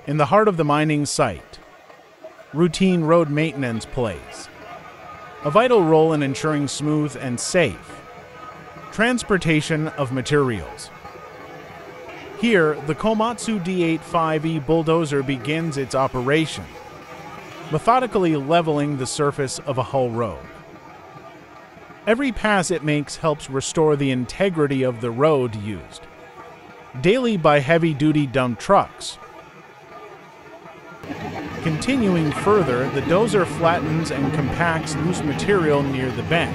In the heart of the mining site, routine road maintenance plays a vital role in ensuring smooth and safe transportation of materials. Here, the Komatsu D85E Bulldozer begins its operation, methodically leveling the surface of a hull road. Every pass it makes helps restore the integrity of the road used daily by heavy-duty dump trucks. Continuing further, the dozer flattens and compacts loose material near the bend.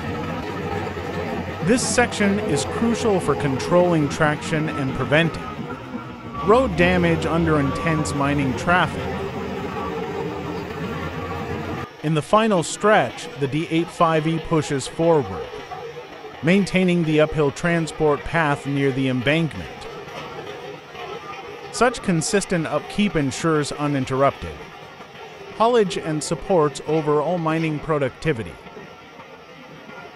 This section is crucial for controlling traction and preventing road damage under intense mining traffic. In the final stretch, the D85E pushes forward, maintaining the uphill transport path near the embankment. Such consistent upkeep ensures uninterrupted haulage and supports overall mining productivity.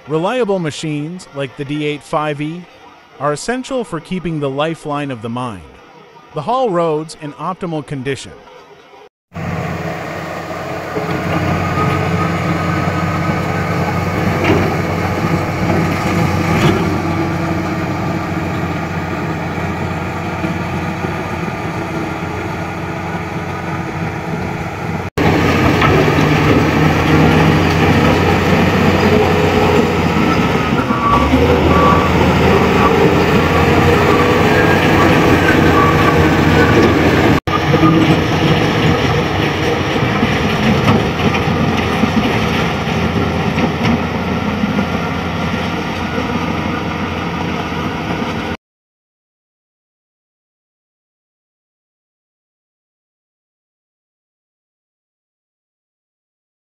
Reliable machines like the D85E are essential for keeping the lifeline of the mine, the haul roads, in optimal condition.